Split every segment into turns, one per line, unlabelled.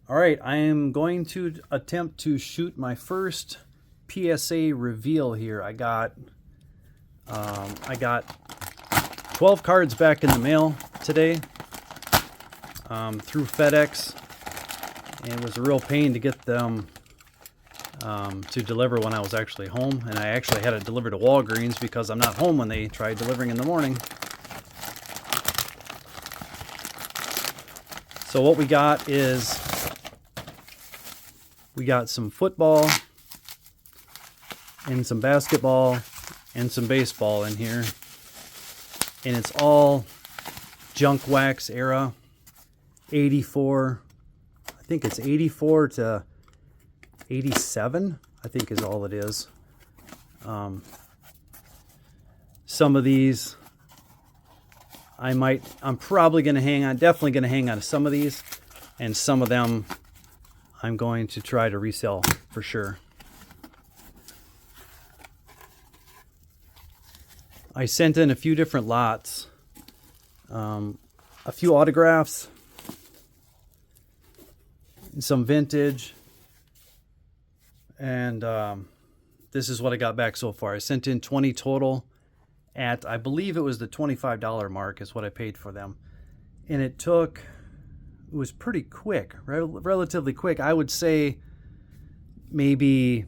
All right, I am going to attempt to shoot my first PSA reveal here. I got 12 cards back in the mail today through FedEx, and it was a real pain to get them to deliver when I was actually home, and I actually had it delivered to Walgreens because I'm not home when they tried delivering in the morning. So what we got is we got some football and some basketball and some baseball in here, and it's all junk wax era, 84, I think it's 84 to 87, I think is all it is. Some of these I'm probably going to definitely going to hang on to some of these, and some of them I'm going to try to resell for sure. I sent in a few different lots, a few autographs, and some vintage, and this is what I got back so far. I sent in 20 total at, I believe it was the $25 mark is what I paid for them, and it was pretty quick, relatively quick. I would say maybe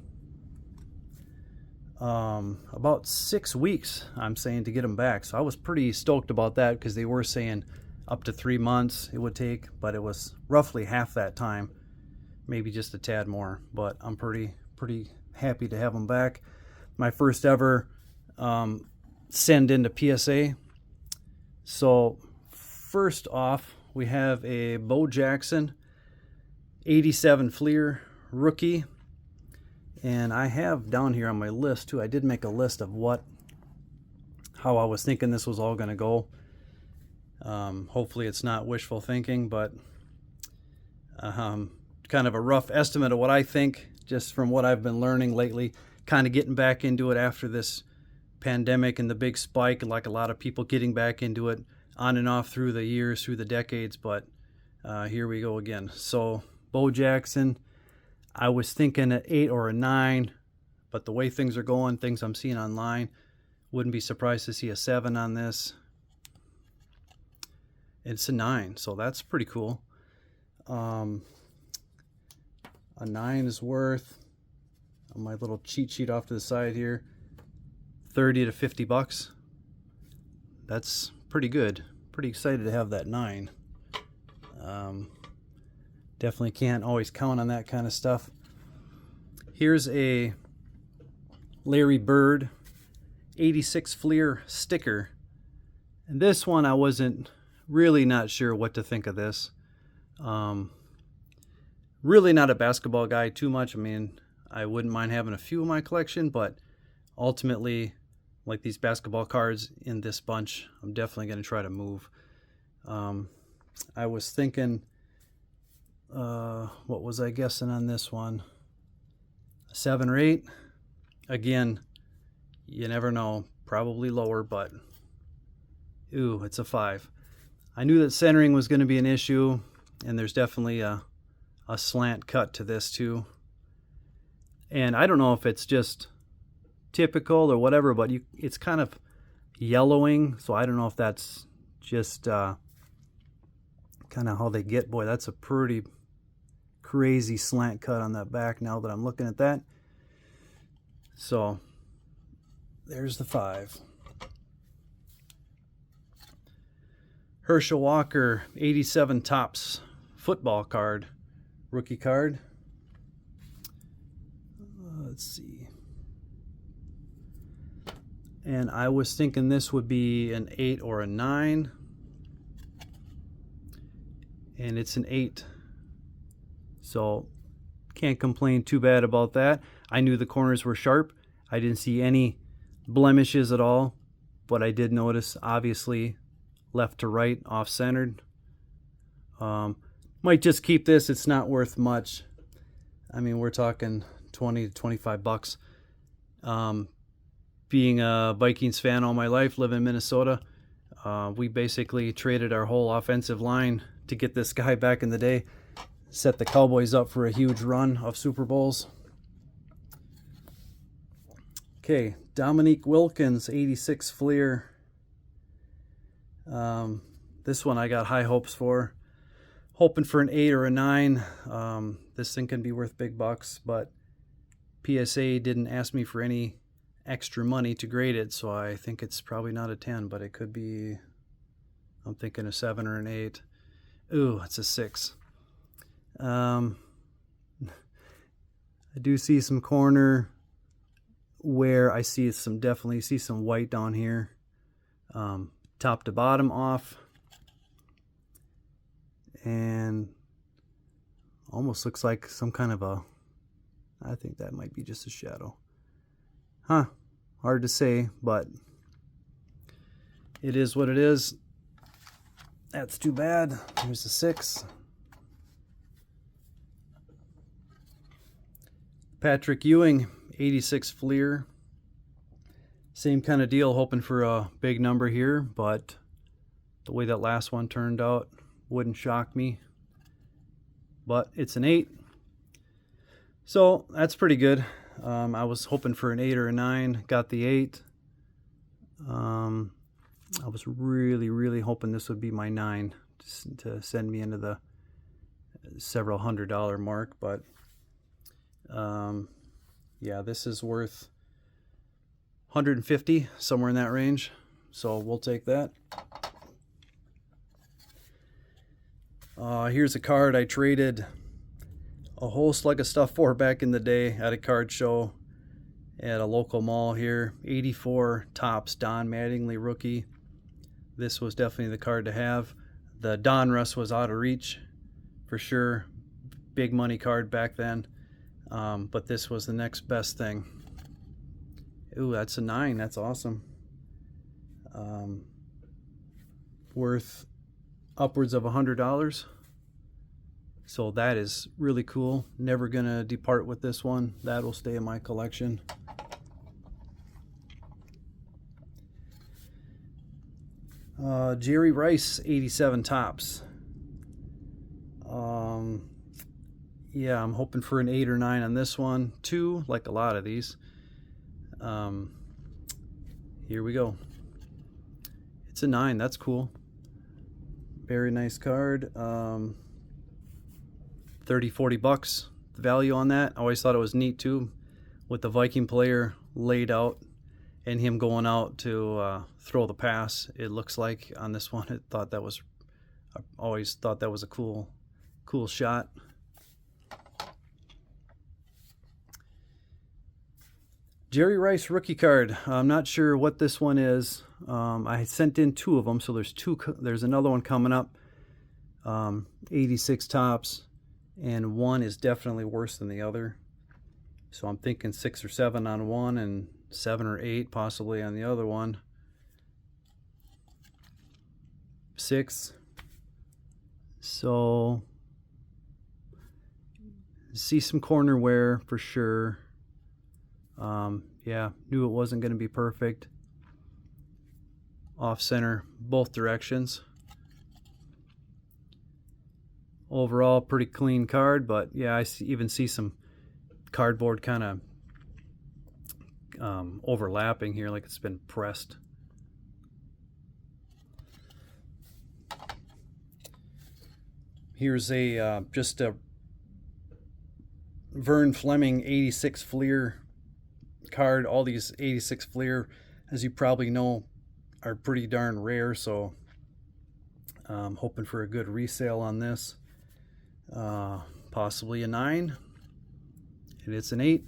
about 6 weeks, I'm saying, to get them back. So I was pretty stoked about that because they were saying up to 3 months it would take, but it was roughly half that time, maybe just a tad more. But I'm pretty happy to have them back. My first ever send into PSA. So first off, we have a Bo Jackson 87 Fleer rookie, and I have down here on my list too, I did make a list of how I was thinking this was all going to go. Hopefully it's not wishful thinking, but kind of a rough estimate of what I think just from what I've been learning lately, kind of getting back into it after this pandemic and the big spike, and like a lot of people getting back into it on and off through the years, through the decades, but here we go again. So Bo Jackson, I was thinking an 8 or a 9, but the way things are going, things I'm seeing online, wouldn't be surprised to see a 7 on this. It's a 9, so that's pretty cool. A 9 is worth, on my little cheat sheet off to the side here, 30 to 50 bucks. That's pretty good. Pretty excited to have that 9. Definitely can't always count on that kind of stuff. Here's a Larry Bird 86 Fleer sticker, and this one I wasn't really not sure what to think of this. Really not a basketball guy too much. I mean, I wouldn't mind having a few in my collection, but ultimately, like these basketball cards in this bunch, I'm definitely going to try to move. I was thinking, what was I guessing on this one? 7 or 8. Again, you never know. Probably lower, but ooh, it's a 5. I knew that centering was going to be an issue, and there's definitely a slant cut to this too. And I don't know if it's just typical or whatever, but it's kind of yellowing, so I don't know if that's just kind of how they get. Boy, that's a pretty crazy slant cut on that back now that I'm looking at that. So there's the 5. Herschel Walker 87 Topps football card, rookie card. Let's see. And I was thinking this would be an 8 or a 9. And it's an 8. So can't complain too bad about that. I knew the corners were sharp. I didn't see any blemishes at all, but I did notice, obviously, left to right, off-centered. Might just keep this. It's not worth much. I mean, we're talking 20 to 25 bucks. Being a Vikings fan all my life, living in Minnesota, we basically traded our whole offensive line to get this guy back in the day. set the Cowboys up for a huge run of Super Bowls. Okay, Dominique Wilkins, 86 Fleer. This one I got high hopes for. Hoping for an 8 or a 9. This thing can be worth big bucks, but PSA didn't ask me for any extra money to grade it, so I think it's probably not a 10, but it could be, I'm thinking a 7 or an 8. Ooh, it's a 6. I do see some corner where I see some, definitely see some white down here. Top to bottom off. And almost looks like some kind of a, I think that might be just a shadow. Huh, hard to say, but it is what it is. That's too bad. Here's a 6. Patrick Ewing, 86 Fleer. Same kind of deal, hoping for a big number here, but the way that last one turned out wouldn't shock me. But it's an 8. So that's pretty good. I was hoping for an 8 or a 9. Got the 8. I was really hoping this would be my 9 to send me into the several $100 mark. But yeah, this is worth 150, somewhere in that range. So we'll take that. Here's a card I traded a whole slug of stuff for back in the day at a card show at a local mall here. 84 Topps Don Mattingly rookie. This was definitely the card to have. The Donruss was out of reach for sure. Big money card back then. But this was the next best thing. Ooh, that's a 9. That's awesome. Worth upwards of $100. So that is really cool. Never gonna depart with this one. That'll stay in my collection. Jerry Rice, 87 Topps. Yeah, I'm hoping for an 8 or 9 on this one. 2, like a lot of these. Here we go. It's a 9. That's cool. Very nice card. 30-40 bucks. The value on that. I always thought it was neat too, with the Viking player laid out and him going out to throw the pass. It looks like on this one. I always thought that was a cool shot. Jerry Rice rookie card. I'm not sure what this one is. I sent in 2 of them, so there's 2. There's another one coming up. 86 Topps, and one is definitely worse than the other. So I'm thinking 6 or 7 on one, and 7 or 8 possibly on the other one. 6. So see some corner wear for sure. Yeah, knew it wasn't going to be perfect. Off center both directions. Overall, pretty clean card, but yeah, I even see some cardboard kind of overlapping here, like it's been pressed. Here's a just a Vern Fleming 86 Fleer card. All these 86 Fleer, as you probably know, are pretty darn rare, so I'm hoping for a good resale on this. Possibly a 9, and it's an 8.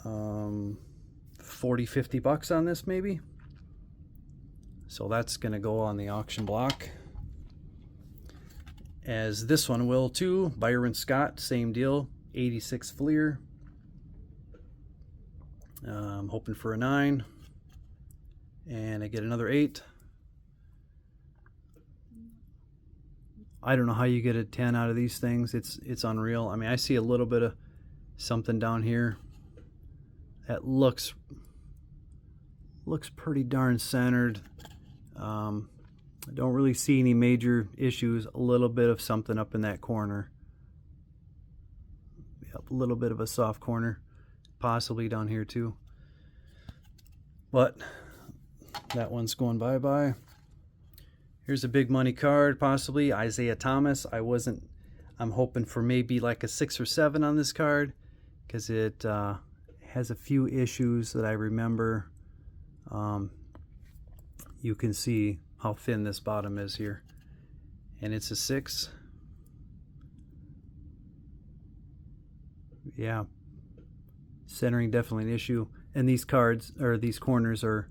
40-50 bucks on this maybe. So that's gonna go on the auction block, as this one will too. Byron Scott, same deal, 86 Fleer. I'm hoping for a 9, and I get another 8. I don't know how you get a 10 out of these things. It's unreal. I mean, I see a little bit of something down here that looks pretty darn centered. I don't really see any major issues. A little bit of something up in that corner. Yep, a little bit of a soft corner. Possibly down here too. But that one's going bye-bye. Here's a big money card, possibly Isaiah Thomas. I'm hoping for maybe like a 6 or 7 on this card, because it has a few issues that I remember. You can see how thin this bottom is here, and it's a 6. Yeah, centering definitely an issue, and these cards, or these corners, are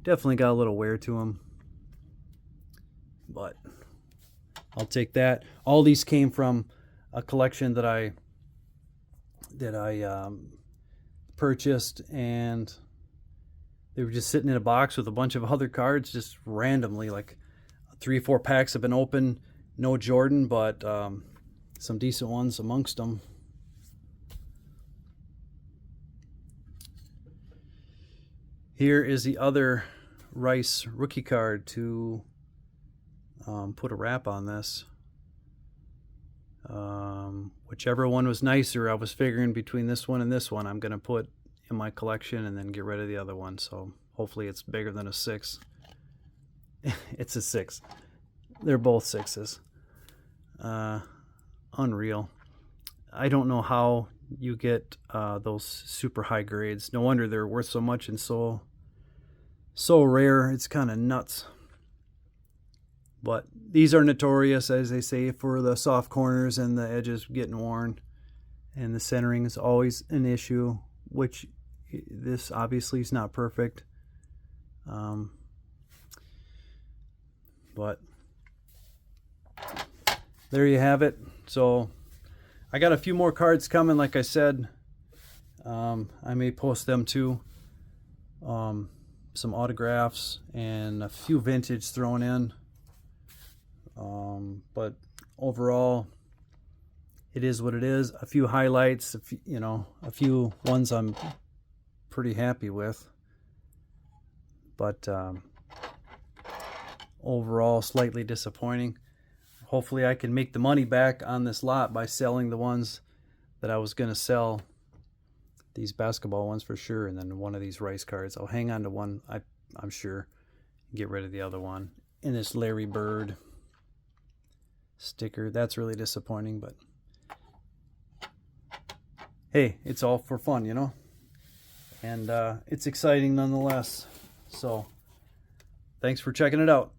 definitely got a little wear to them, but I'll take that. All these came from a collection that I purchased, and they were just sitting in a box with a bunch of other cards, just randomly. Like 3 or 4 packs have been opened. No Jordan, but some decent ones amongst them. Here is the other Rice rookie card to put a wrap on this. Whichever one was nicer, I was figuring between this one and this one, I'm going to put in my collection and then get rid of the other one. So hopefully it's bigger than a 6. It's a 6. They're both 6s. Unreal. I don't know how you get those super high grades. No wonder they're worth so much and so rare. It's kind of nuts. But these are notorious, as they say, for the soft corners and the edges getting worn, and the centering is always an issue, which this obviously is not perfect. But there you have it. So I got a few more cards coming, like I said. I may post them too. Some autographs and a few vintage thrown in. But overall, it is what it is. A few highlights, a few ones I'm pretty happy with. But overall, slightly disappointing. Hopefully I can make the money back on this lot by selling the ones that I was going to sell. These basketball ones for sure, and then one of these Rice cards. I'll hang on to one, I'm sure, get rid of the other one. And this Larry Bird sticker, that's really disappointing, but hey, it's all for fun, and it's exciting nonetheless. So thanks for checking it out.